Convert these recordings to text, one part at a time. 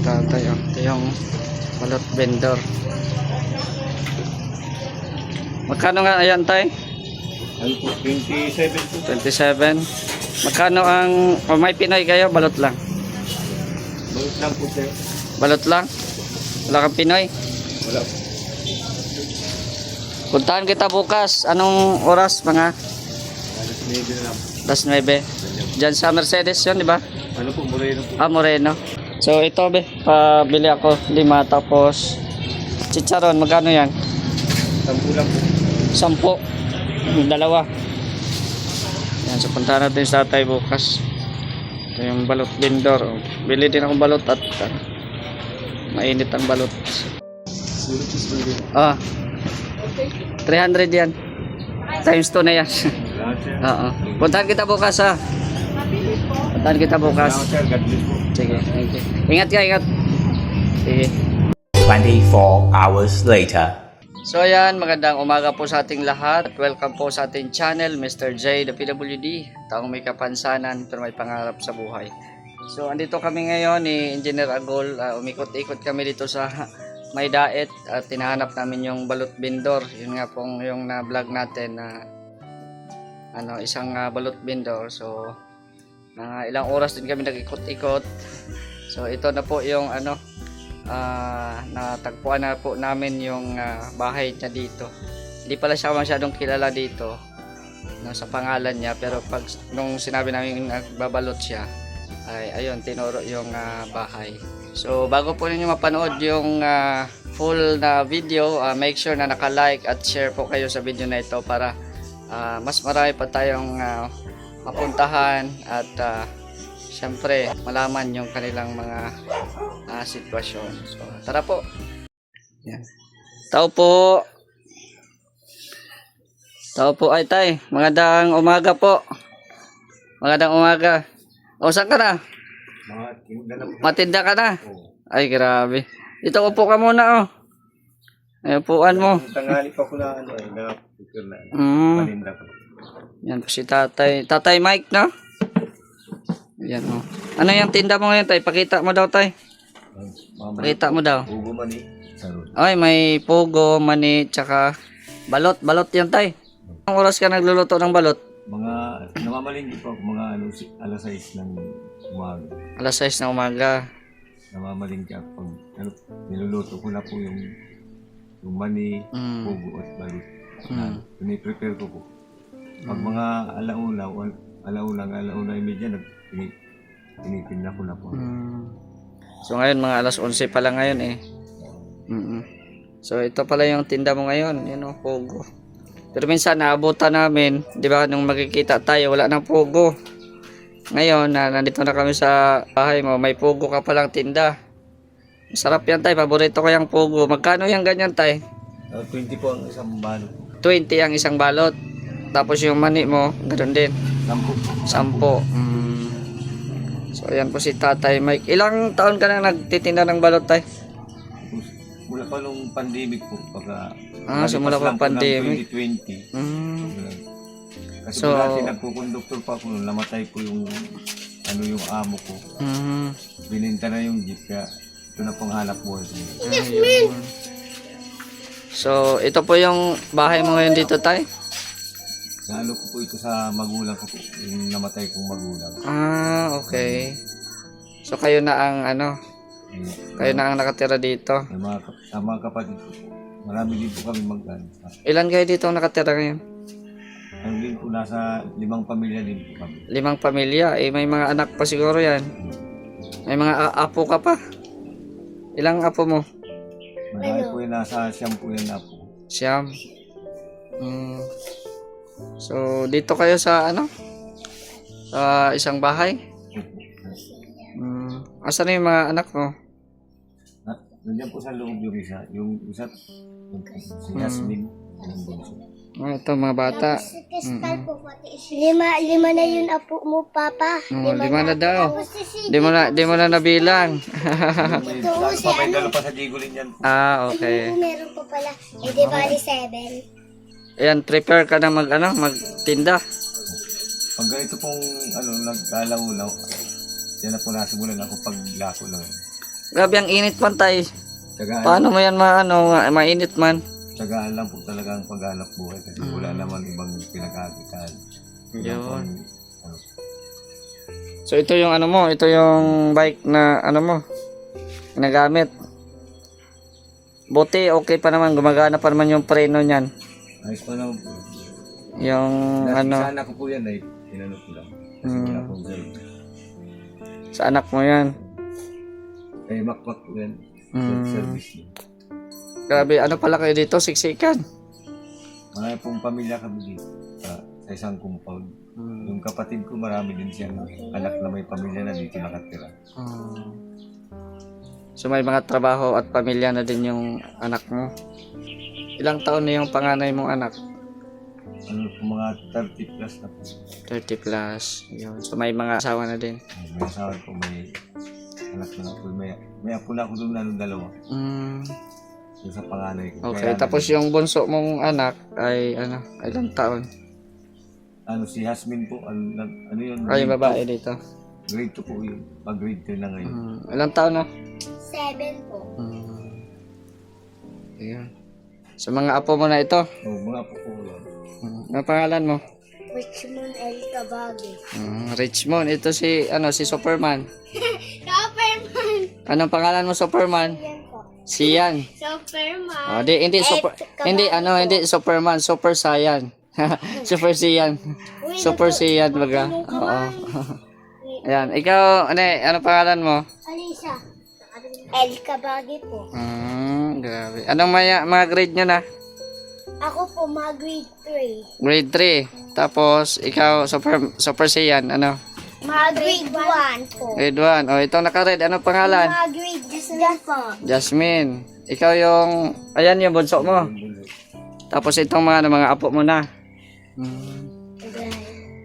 tatay. Oh. Ito yung balot vendor. Magkano nga ayan tay? Ano po? 27 po. 27. Magkano ang may Pinoy kayo? Balot lang. Balot lang po sir. Balot lang? Wala kang Pinoy? Wala po. Puntahan kita bukas. Anong oras mga? Alas 9 na lang po. Alas 9. Diyan sa Mercedes yun, di ba? Ano po? Moreno po. Ah, Moreno. So ito be, pabili ako 5 tapos chicharon, magkano yan? 10 lang po. 10. Dalawa. Yan, so puntahan natin sa tatay bukas. Ito yung balot vendor. Oh. Bili din akong balot at mainit ang balot. Ah, 300 yan. Times 2 na yan. Salamat sir. Oo. Puntahan kita bukas ha. Puntahan kita bukas. Salamat sir. God bless po. Sige, thank you. Ingat ka, ingat. Sige. 24 hours later. So ayan, magandang umaga po sa ating lahat. Welcome po sa ating channel, Mr. J, the PWD. Taong may kapansanan pero may pangarap sa buhay. So andito kami ngayon ni Engineer Agol. Umikot-ikot kami dito sa May Daet at tinahanap namin yung balot vendor. Yun nga pong yung na-vlog natin na isang balot vendor. So ilang oras din kami nag-ikot-ikot. So ito na po yung natagpuan na po namin yung bahay niya dito. Hindi pala siya masyadong kilala dito sa pangalan niya, pero nung sinabi namin nagbabalot siya ay ayun, tinuro yung bahay. So bago po ninyo mapanood yung full na video, make sure na naka-like at share po kayo sa video na ito para mas marami pa tayong mapuntahan at syempre malaman yung kanilang mga sitwasyon. So tara po. Yan. Tao po. Tao po ay tay. Magandang umaga po. Magandang umaga. O saan ka na? Matinda ka na? Ay grabe. Dito upo ka muna oh. Ay upuan mo. Tanghali pa ko na na-picture na. Paninda ko. Yan po si tatay. Tatay Mike no? Yan oh. Ano yung tinda mo ngayon tay? Pakita mo daw tay. Pakita mo daw. Pugo mani. Ay may pugo, mani, tsaka balot. Balot yan tay. Anong oras ka nagluluto ng balot? Mga namamalinggi po ako mga alas 6 ng umaga. Alas 6 ng umaga. Namamalinggi ako pag niluluto ko na po yung mani, pugo at balot. Piniprepare ko po. Pag mga alauna imedya tinitinda ko na po. So ngayon mga alas 11 pa lang ngayon eh. So ito pala yung tinda mo ngayon, yun oh, pugo. Pero minsan naabutan namin, 'di ba, nung magkikita tayo wala nang pugo. Ngayon nandito na kami sa bahay mo, may pugo ka palang tinda. Masarap yan tay, paborito ko yung pugo. Magkano yung ganyan tay? 20 po ang isang balot. 20 ang isang balot. Tapos yung mani mo, ganoon din. 10. So ayan po si Tatay Mike. Ilang taon ka na nagtitinda ng balot tay? Mula pa nung pandemic po. Simula pa pandemic. 2020. Kasi So, dati nagkukonduktor pa ako nung namatay po yung yung amo ko. Bininta na yung jeep kaya ito na pong hanap buhay ko. So ito po yung bahay mo ngayon dito tay? Nalo ko po ito sa magulang ko po. Yung namatay kong magulang. Okay. So kayo na ang kayo na ang nakatira dito. Sa mga kapatid ko po. Marami din po kami mag-ano. Ilan kayo dito nakatira ngayon? Ano din po, nasa 5 pamilya din po kami. 5 pamilya. May mga anak pa siguro yan. May mga apo ka pa. Ilang apo mo? Marami po yung nasa siyam po yan apo. Siyam. So dito kayo sa sa isang bahay? Asan na yung mga anak mo? Nandiyan po sa loob yung isa. Yung isa, si Yasmin. Ito mga bata. Lima na yun apo mo, Papa. 5 na daw. Di mo na nabilang. May dalo pa sa Digolin yan. Okay. Meron pa pala. Di bali 7. Ayan, prepare ka na magtinda. Pag ganito pong nagkalaw-law, yan na po nasimulan ako paglako lang. Grabe ang init man tay. Tsagaan, Paano mo yan mainit man? tsagaan lang po talaga ang paghanap buhay kasi wala naman ibang pinagkakitaan. Yun. So ito yung ano mo, ito yung bike na ano mo, ginagamit. Buti okay pa naman, gumagana pa naman yung preno niyan. Ayos pa naman po. Yung ano, Sana ko po yan ay inano ko lang. Kasi wala pong gano'n. sa anak mo yan. Kaya makmak po yan. Service niya. Grabe, ano pala kayo dito, siksikan. Marami pong pamilya kami dito sa isang compound. Yung kapatid ko marami din siyang anak na may pamilya na dito nakatira. So may mga trabaho at pamilya na din yung anak mo. Ilang taon na yung panganay mong anak? Ano po mga 30 plus na po. 30 plus. Yun. So may mga asawa na din. May asawa po, may anak na po. May apo na ako doon na nung dalawa. Yung sa panganay ko. Okay, Kaya tapos yung bunso mong anak ay ilang taon? ano si Hasmin po, ano yun? Ay, yung grade babae dito. 2. Grade 2 po yun. Pag-grade 3 na ngayon. Ilang taon na? 7 po. Ayan. So mga apo mo na ito. Mga apo po yun. Ano pangalan mo? Richmond L. Cabagi. Richmond. Ito si Superman. Superman! Anong pangalan mo, Superman? Yan po. Siyan. Superman! Oh, hindi Superman, Super Saiyan. Super Saiyan. Super Saiyan baga. Oo. Ayan, ikaw, ano pangalan mo? Alisa. L. Cabagi po. Grabe. Anong mga grade nyo na? Ako po, mga grade 3. Grade 3. Tapos, ikaw, Super Saiyan, ano? Mga grade 1 po. Grade 1. Oh, ito naka-red. Anong pangalan? Mga grade 2 po. Jasmine. Ikaw yung, ayan yung bunso mo. Tapos itong mga apo mo na.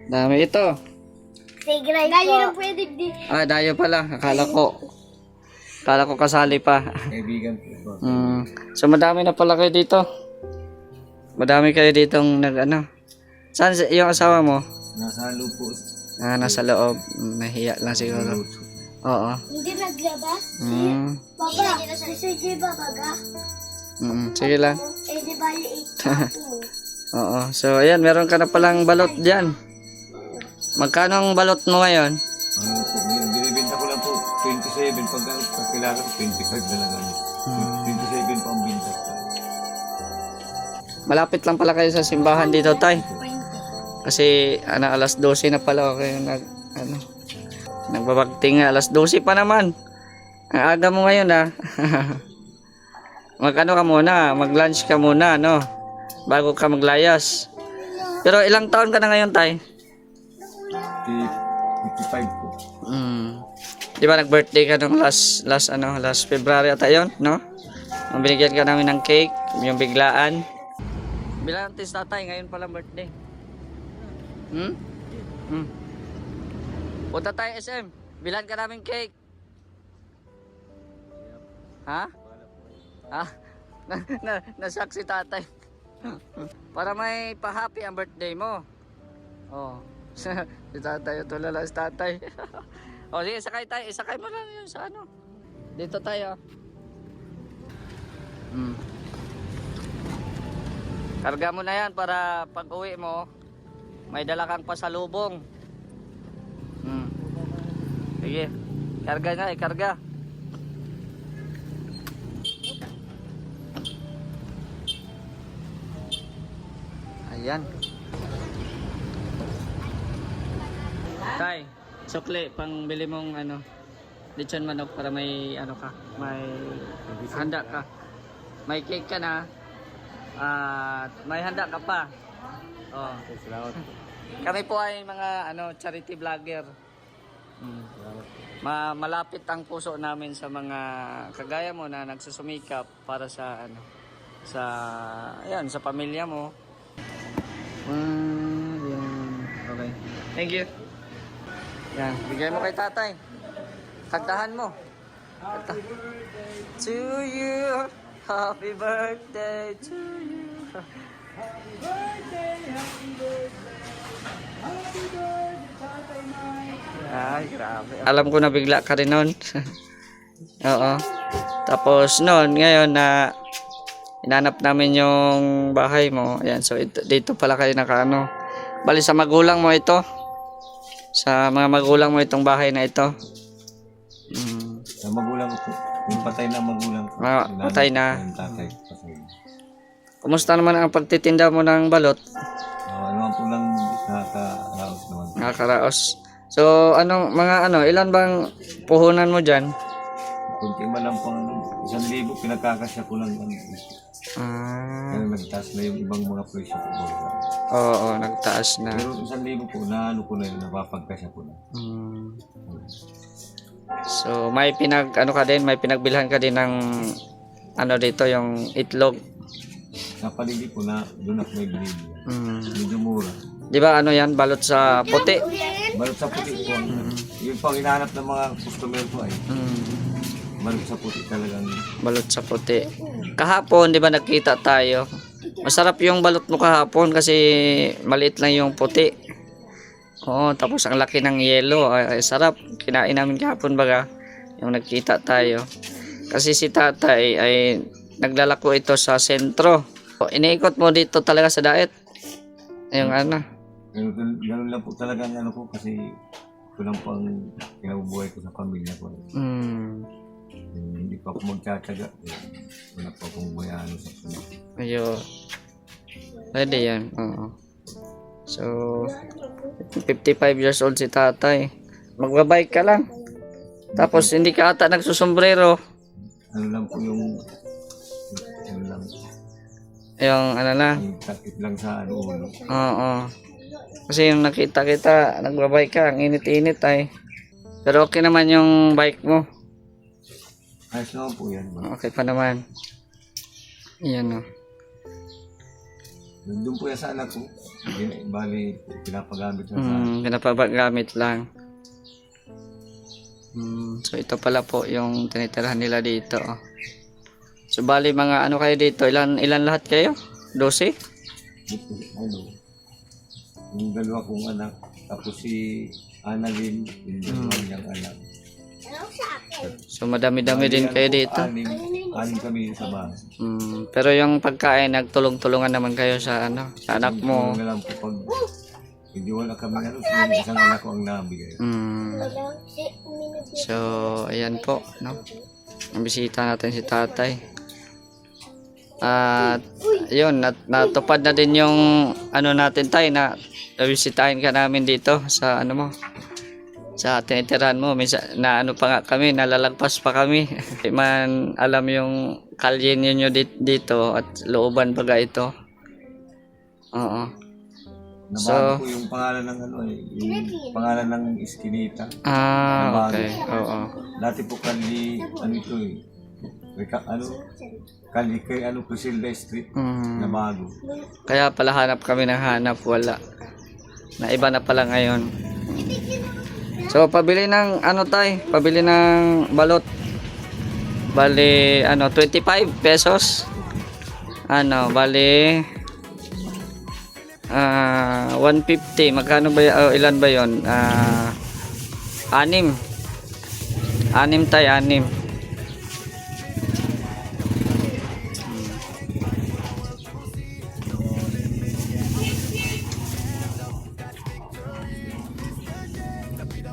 Dami ito. Tigray po. Dahil lang pwede di. Dayo pala. Akala ko kasali pa. Kaibigan po. So madami na pala kayo dito. Madami kayo ditong Saan yung asawa mo? Nasa lupo. Nasa loob. Nahiya lang siguro. Oo. Hindi naglabas? Baba, sige ba baga? Sige lang. Eh di ba liit po? Oo. So ayan, meron ka na palang balot dyan. Magkano ang balot mo ngayon? Ano po, binibenta ko lang po 27 pag kailangan ko 25 na lang. 27 pa ang binta. Malapit lang pala kayo sa simbahan dito, tay. Kasi alas 12 na pala kayo nagbabagting alas 12 pa naman. Ang aga mo ngayon ka muna, mag-lunch ka muna, no? Bago ka maglayas. Pero ilang taon ka na ngayon, tay? 55 po. Di ba nag-birthday ka nung last February ata yun, no? Nung binigyan ka namin ng cake, yung biglaan. Bilang tis tatay, ngayon palang birthday. Punta tayo SM, bilan ka namin cake. Ha? Nasak si tatay. Para may pa-happy ang birthday mo. Oh. Si tatay, tulala si tatay. O sige, sakay tayo. Isakay mo lang yun sa ano. Dito tayo. Karga mo na yan para pag uwi mo, may dala kang pasalubong. Sige, karga na, ikarga. Ayan. Tay, sukli, pang bili mong lechon manok para may may handa ka. May cake ka na. At may handa ka pa. Oh. Kami po ay mga charity vlogger. Malapit ang puso namin sa mga kagaya mo na nagsusumikap para sa sa pamilya mo. Okay. Thank you. Yan, bigay mo kay tatay. Kantahan mo. Happy birthday to you. Happy birthday to you. Happy birthday, happy birthday. Happy birthday, Tatay Mike. Ay, grabe. Alam ko na bigla ka rin nun. Oo. Tapos noon, ngayon na inanap namin yung bahay mo. Ayan, so dito pala kayo nakaano. Bali sa magulang mo ito. Sa mga magulang mo itong bahay na ito. Sa magulang ko, yung patay na magulang ko. Ah, yung patay nanay, na. yung tatay, patay na. Kumusta naman ang pagtitinda mo ng balot? Ano po lang nakaka-raos naman. Nakakaraos. So, ilan bang puhunan mo dyan? Kunti man lang pang 1,000 pinagkakasya ko lang. Ah, Kaya nagtaas na yung ibang mga presyo ko. oo, nagtaas na. Pero 1,000 po, naano ko na yun, napapagkasya ko na. So, may may pinagbilhan ka din ng dito, yung itlog. Sa paligid po na doon ako may binili. Medyo mura. Di ba yan, balot sa puti? Balot sa puti po. Yung pang hinahanap ng mga customer ko ay balot sa puti talagang. Balot sa puti. Kahapon, di ba nakita tayo? Masarap yung balot mo kahapon kasi maliit lang yung puti. Oo, tapos ang laki ng yelo. Ay, sarap. Kinain namin kahapon baga. Yung nagkita tayo. Kasi si tatay ay naglalako ito sa sentro. Iniikot mo dito talaga sa daet. Yung Pero ganun lang po talaga ang ano ko kasi ito lang po ang kinabubuhay ko sa pamilya ko. Hindi pa ako magtsatsaga. Wala pa akong bayano sa pamilya. Ayun. Pwede yan. Oo. So, 55 years old si tatay. Magbabike ka lang. Tapos hindi ka ata nagsusombrero. Ano lang po yung Yung yung takip lang sa ulo. Oo. Kasi yung nakita kita, nagbabike ka, ang init-init ay. Pero okay naman yung bike mo. Ayos naman po yan. Okay pa naman. Yan o. Doon po yan sa anak ko. Bali, pinapagamit lang sa Pinapagamit lang. So ito pala po yung tinitirahan nila dito. Oh. So bali mga kayo dito? Ilan lahat kayo? 12? ano. Yung dalawa kong anak. Tapos si Annalyn, yung dalawa niyang anak. So madami-dami din kayo dito. Anim kami sa bahay. Pero yung pagkain, nagtulong-tulungan naman kayo sa sa anak mo. Tulong na lang po pag hindi wala kami yung isang anak ko ang nabigay. So, ayan po, no? Ang bisita natin si tatay. At, yun, natupad na din yung natin tayo na bisitahin ka namin dito sa sa tinitirahan mo. Minsan, pa nga kami, nalalagpas pa kami. Di man alam yung kalye ninyo dito at looban baga ito. Oo. Nabago po yung pangalan ng yung pangalan ng Eskinita. Ah, okay. Oo. Dati po Crisilda Street, nabago. Kaya pala hanap kami ng hanap, wala. Na iba na pala ngayon. So, pabili ng pabili ng balot. Bali, 25 pesos. Bali, 150. Magkano ba ilan ba yon? 6 tayo, 6.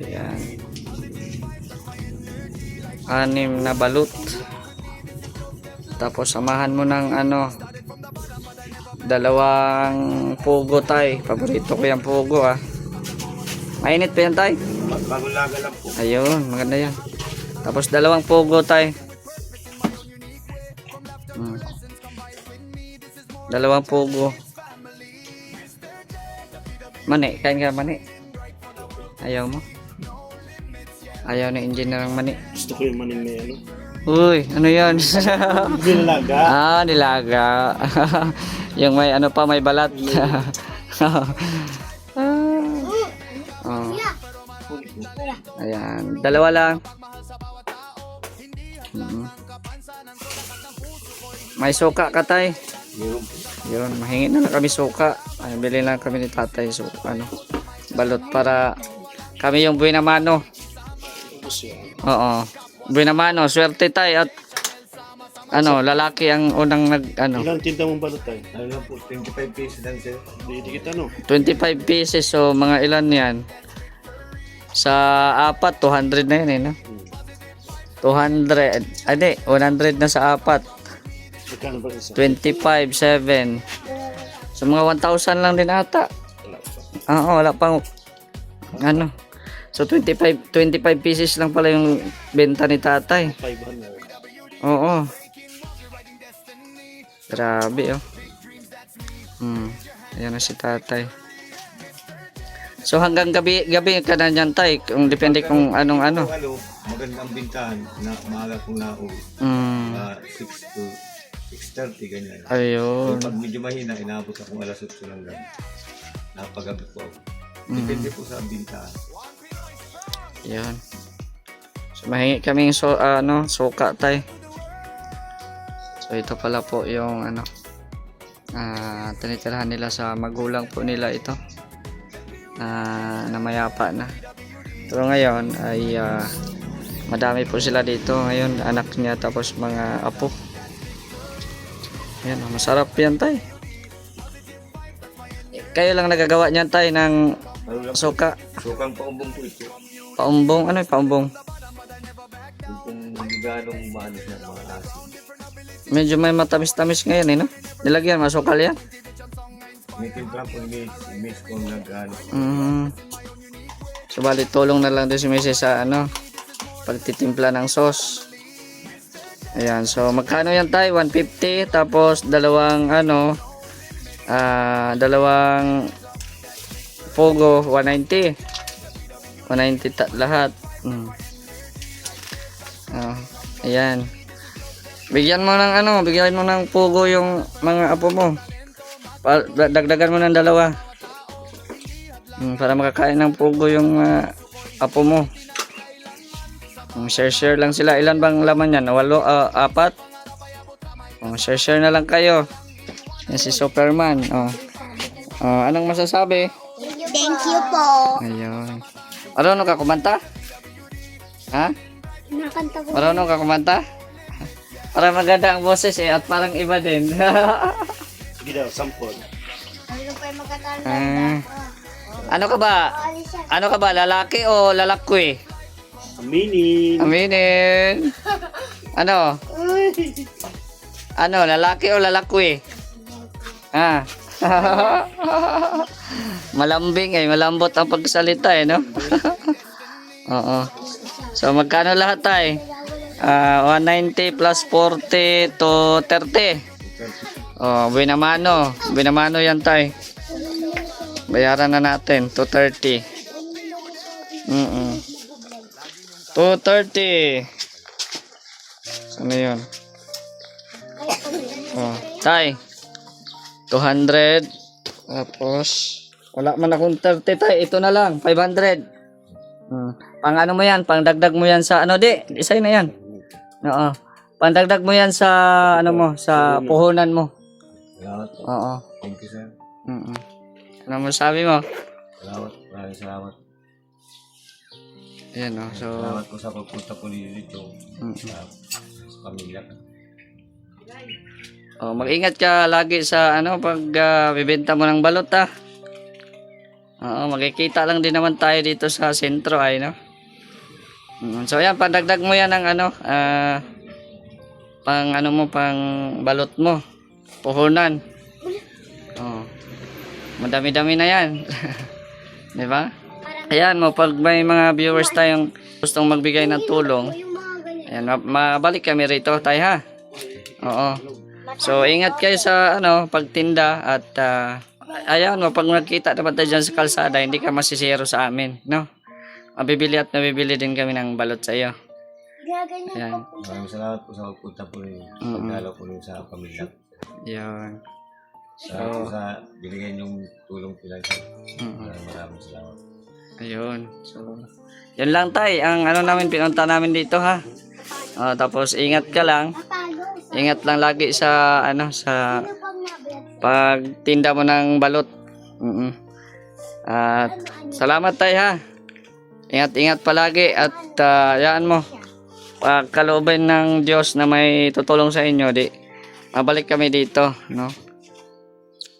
Ayan. 6 na balut. Tapos samahan mo ng 2 pugo tay. Paborito ko yung pugo Mainit pa yan tay? Bagong laga lang po. Ayun, maganda yan. Tapos 2 pugo tay. 2 pugo. Mani, kain ka mani. Ayaw mo? Ayaw na engineer ng mani. Gusto ko yung maning na Uy, ano yan? Nilaga. Nilaga. Yung may may balat. Ayan, 2 lang. May suka ka tay. Yun, mahingi na lang kami suka. Ay, bili lang kami ni tatay balot para kami yung buhay na mano. Oo. Binamano, swerte tayo at ano, lalaki ang unang Ilang tinta mong balot tayo? Ano lang po, 25 pesos lang sir. Di kita no. 25 pieces, so mga ilan yan? Sa apat, 200 na yun eh, no? 200, hindi, 100 na sa apat. Magkano ba isa? 25, 7. So mga 1,000 lang din ata. Oo, wala pang ano. So 25 pieces lang pala yung benta ni tatay. 500. Oo. Grabe oh. Ayan na si tatay. So hanggang gabi ka na dyan tay. Kung depende kung anong ano. Ano, magandang bintahan na maaga kong nauwi. 6 to 6:30 ganyan. Ayun. Pag medyo mahina, inaabot akong alas 8 lang gabi. Napagabi po ako. Depende po sa bintahan. Yan. So mahingi kaming suka tay. So ito pala po yung ano tinitirahan nila sa magulang po nila ito. Na mayapa na. Pero ngayon ay madami po sila dito. Ngayon anak niya tapos mga apo. Ayan, masarap yan tay. Kayo lang nagagawa niyan tay ng Ano lang po, suka. sukang paumbong po ito. Paumbong, ano yung paumbong? Yung kung hindi ganong maanis na mga asin. Medyo may matamis-tamis ngayon eh, no? Nilagyan, masukal yan. May timpla po, miss kong nag-ano. So, bali, tulong na lang din si Mrs. sa, pagtitimpla ng sauce. Ayan, so, magkano yan tayo? 150, tapos, dalawang Pogo, 190. 190 lahat. Ayan. Bigyan mo ng Pogo yung mga apo mo. Dagdagan mo ng dalawa. Para makakain ng Pogo yung apo mo. Share lang sila. Ilan bang laman yan? 4? Share na lang kayo. Yan si Superman. Anong masasabi? Thank you po. Ayun. Marunong ka kumanta? Ha? Nakanta ko. Marunong ka kumanta? Para maganda ang boses eh at parang iba din. Sige daw, sample. Ano pa yung magkatanda? Ano ka ba? Ano ka ba? Lalaki o lalakwi? Aminin. Aminin. Ano? Ano? Lalaki o lalakwi? Ha? Malambing eh. Malambot ang pagsalita eh, no? Oo. So, magkano lahat tayo? 190 plus 40 to 30. Binamano. Binamano yan tayo. Bayaran na natin. 230. 230. Ano yun? Tay. 200. Tapos, wala man akong 30 tay. Ito na lang. 500. Pang ano mo yan? Pang dagdag mo yan sa ano di? Isay na yan. Oo. Pang dagdag mo yan sa ano mo? Sa puhunan mo. Salamat po. Oo. Thank you, sir. Ano mo sabi mo? Salamat. Maraming salamat. Ayan o. So, Salamat po sa pagpunta po dito sa pamilya. mag-ingat ka lagi sa ano pag bibenta mo ng balot ha. Oo, makikita lang din naman tayo dito sa sentro ay no. So ayan, pandagdag mo yan ng pang balot mo. Puhunan. Madami-dami na yan. Di ba? Ayan mo, pag may mga viewers tayong gustong magbigay ng tulong, ayan, mabalik kami rito tayo ha. Oo. So ingat kayo sa pagtinda at ayan mo, pag nakita naman tayo dyan sa kalsada, hindi ka masisiro sa amin, no? Mabibili at nabibili din kami ng balot sa iyo. Ayan. Maraming salamat po sa pagpunta po rin. Pagdalaw po rin sa pamilya. Yan. Salamat po sa binigay niyong tulong pinansin. Maraming salamat. Ayun. So, yan lang tay. Ang pinunta namin dito ha. Tapos ingat ka lang. Ingat lang lagi sa sa pagtinda mo ng balot. At salamat tay ha. Ingat-ingat palagi at yaan mo. kalooban ng Diyos na may tutulong sa inyo, di mabalik kami dito, no?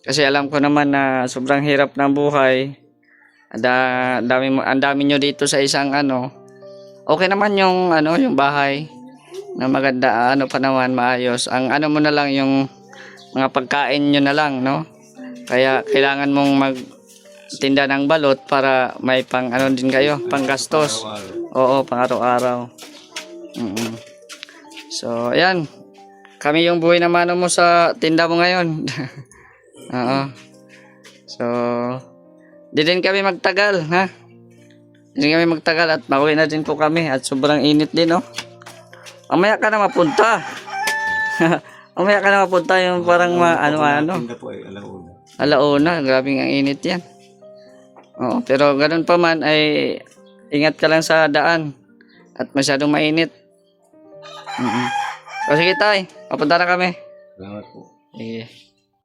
Kasi alam ko naman na sobrang hirap ng buhay. Ang dami nyo dito sa isang ano. Okay naman yung ano, yung bahay na maganda, ano pa naman maayos. Ang ano mo na lang yung mga pagkain nyo na lang, no? Kaya kailangan mong magtinda ng balot para may pang ano din kayo, pang gastos. Oo, pang araw-araw. So, ayan. Kami yung buhay na mano mo sa tinda mo ngayon. Oo. So, di din kami magtagal, ha? Di din kami magtagal at mauwi na din po kami at sobrang init din, no? Mamaya ka na mapunta. Mamaya ka na mapunta yung parang ano. Tinda po ay alauna. Alauna, grabing ang init yan. Oo, pero ganun pa man ay ingat ka lang sa daan at masyadong mainit. So sige tay, papunta na kami. Salamat po. Sige.